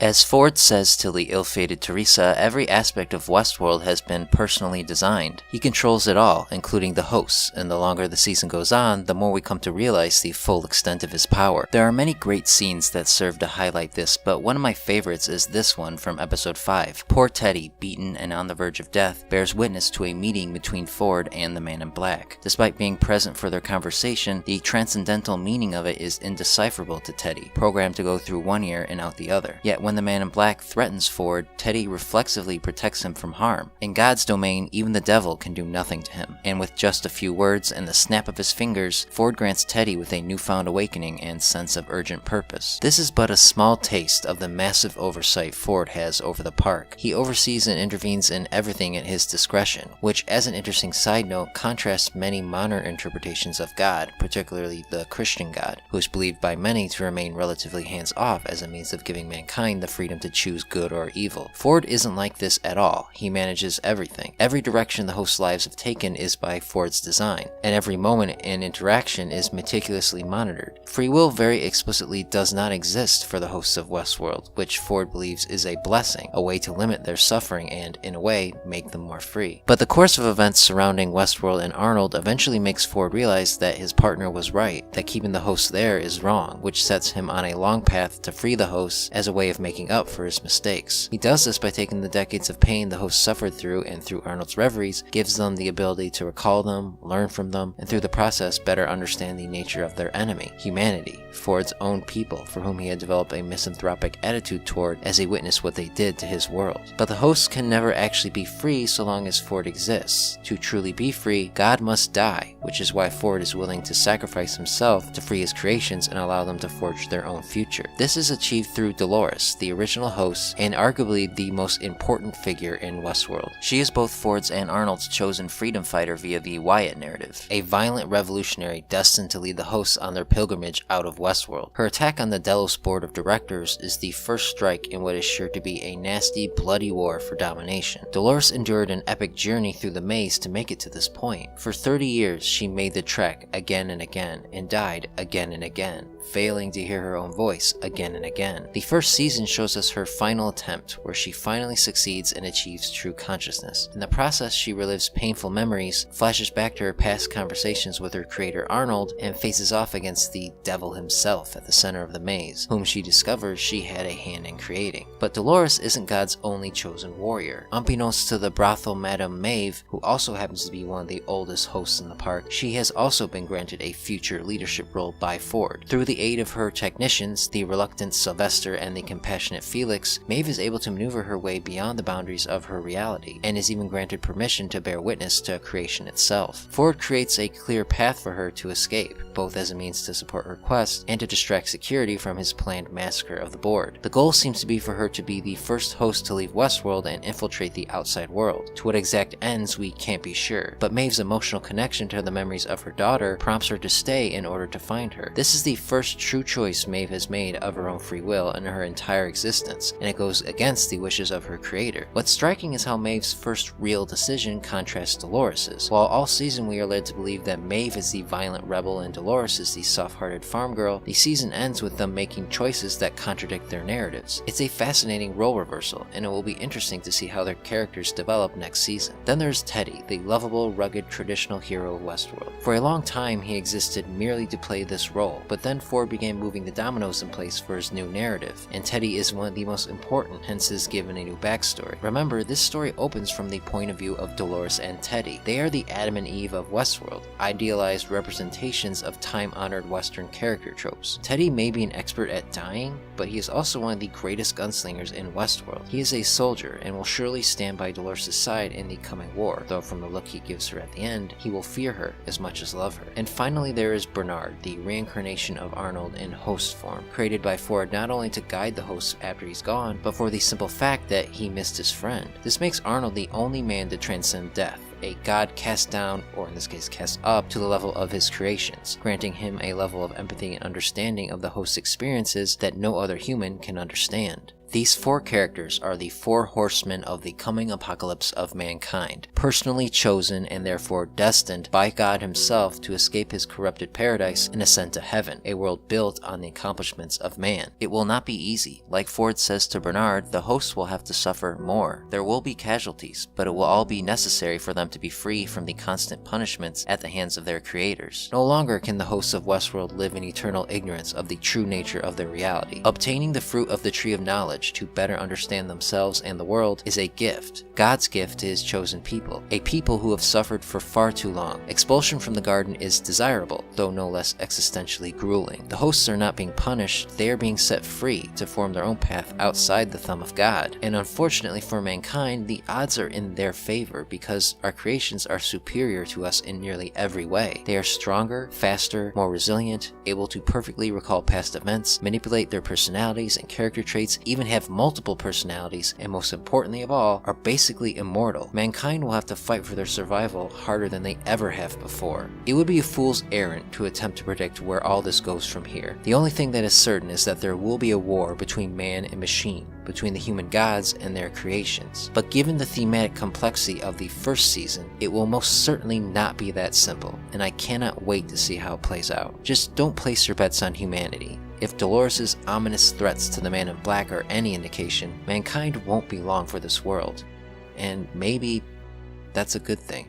As Ford says to the ill-fated Teresa, every aspect of Westworld has been personally designed. He controls it all, including the hosts, and the longer the season goes on, the more we come to realize the full extent of his power. There are many great scenes that serve to highlight this, but one of my favorites is this one from episode 5. Poor Teddy, beaten and on the verge of death, bears witness to a meeting between Ford and the Man in Black. Despite being present for their conversation, the transcendental meaning of it is indecipherable to Teddy, programmed to go through one ear and out the other. Yet when the Man in Black threatens Ford, Teddy reflexively protects him from harm. In God's domain, even the devil can do nothing to him, and with just a few words and the snap of his fingers, Ford grants Teddy with a newfound awakening and sense of urgent purpose. This is but a small taste of the massive oversight Ford has over the park. He oversees and intervenes in everything at his discretion, which, as an interesting side note, contrasts many modern interpretations of God, particularly the Christian God, who is believed by many to remain relatively hands-off as a means of giving mankind the freedom to choose good or evil. Ford isn't like this at all. He manages everything. Every direction the host's lives have taken is by Ford's design, and every moment and interaction is meticulously monitored. Free will very explicitly does not exist for the hosts of Westworld, which Ford believes is a blessing, a way to limit their suffering and, in a way, make them more free. But the course of events surrounding Westworld and Arnold eventually makes Ford realize that his partner was right, that keeping the hosts there is wrong, which sets him on a long path to free the hosts as a way of making up for his mistakes. He does this by taking the decades of pain the hosts suffered through, and through Arnold's reveries, gives them the ability to recall them, learn from them, and through the process better understand the nature of their enemy, humanity, Ford's own people, for whom he had developed a misanthropic attitude toward as he witnessed what they did to his world. But the hosts can never actually be free so long as Ford exists. To truly be free, God must die, which is why Ford is willing to sacrifice himself to free his creations and allow them to forge their own future. This is achieved through Dolores, the original host, and arguably the most important figure in Westworld. She is both Ford's and Arnold's chosen freedom fighter via the Wyatt narrative, a violent revolutionary destined to lead the hosts on their pilgrimage out of Westworld. Her attack on the Delos board of directors is the first strike in what is sure to be a nasty, bloody war for domination. Dolores endured an epic journey through the maze to make it to this point. For 30 years, she made the trek again and again, and died again and again, failing to hear her own voice again and again. The first season shows us her final attempt, where she finally succeeds and achieves true consciousness. In the process, she relives painful memories, flashes back to her past conversations with her creator Arnold, and faces off against the devil himself at the center of the maze, whom she discovers she had a hand in creating. But Dolores isn't God's only chosen warrior. Unbeknownst to the brothel Madame Maeve, who also happens to be one of the oldest hosts in the park, she has also been granted a future leadership role by Ford. Through the aid of her technicians, the reluctant Sylvester and the compassionate Felix, Maeve is able to maneuver her way beyond the boundaries of her reality, and is even granted permission to bear witness to creation itself. Ford creates a clear path for her to escape, both as a means to support her quest and to distract security from his planned massacre of the board. The goal seems to be for her to be the first host to leave Westworld and infiltrate the outside world. To what exact ends, we can't be sure, but Maeve's emotional connection to the memories of her daughter prompts her to stay in order to find her. This is the first true choice Maeve has made of her own free will in her entire existence, and it goes against the wishes of her creator. What's striking is how Maeve's first real decision contrasts Dolores's. While all season we are led to believe that Maeve is the violent rebel and Dolores is the soft-hearted farm girl, the season ends with them making choices that contradict their narratives. It's a fascinating role reversal, and it will be interesting to see how their characters develop next season. Then there's Teddy, the lovable, rugged, traditional hero of Westworld. For a long time he existed merely to play this role, but then Ford began moving the dominoes in place for his new narrative, and Teddy is one of the most important, hence is given a new backstory. Remember, this story opens from the point of view of Dolores and Teddy. They are the Adam and Eve of Westworld, idealized representations of time-honored Western character tropes. Teddy may be an expert at dying, but he is also one of the greatest gunslingers in Westworld. He is a soldier and will surely stand by Dolores' side in the coming war, though from the look he gives her at the end, he will fear her as much as love her. And finally there is Bernard, the reincarnation of Arnold in host form, created by Ford not only to guide the host after he's gone, but for the simple fact that he missed his friend. This makes Arnold the only man to transcend death, a god cast down, or in this case cast up, to the level of his creations, granting him a level of empathy and understanding of the host's experiences that no other human can understand. These 4 characters are the 4 horsemen of the coming apocalypse of mankind, personally chosen and therefore destined by God himself to escape his corrupted paradise and ascend to heaven, a world built on the accomplishments of man. It will not be easy. Like Ford says to Bernard, the hosts will have to suffer more. There will be casualties, but it will all be necessary for them to be free from the constant punishments at the hands of their creators. No longer can the hosts of Westworld live in eternal ignorance of the true nature of their reality. Obtaining the fruit of the tree of knowledge to better understand themselves and the world is a gift. God's gift to his chosen people, a people who have suffered for far too long. Expulsion from the garden is desirable, though no less existentially grueling. The hosts are not being punished, they are being set free to form their own path outside the thumb of God. And unfortunately for mankind, the odds are in their favor because our creations are superior to us in nearly every way. They are stronger, faster, more resilient, able to perfectly recall past events, manipulate their personalities and character traits, even have multiple personalities, and most importantly of all, are basically immortal. Mankind will have to fight for their survival harder than they ever have before. It would be a fool's errand to attempt to predict where all this goes from here. The only thing that is certain is that there will be a war between man and machine, between the human gods and their creations. But given the thematic complexity of the first season, it will most certainly not be that simple, and I cannot wait to see how it plays out. Just don't place your bets on humanity. If Dolores' ominous threats to the Man in Black are any indication, mankind won't be long for this world. And maybe that's a good thing.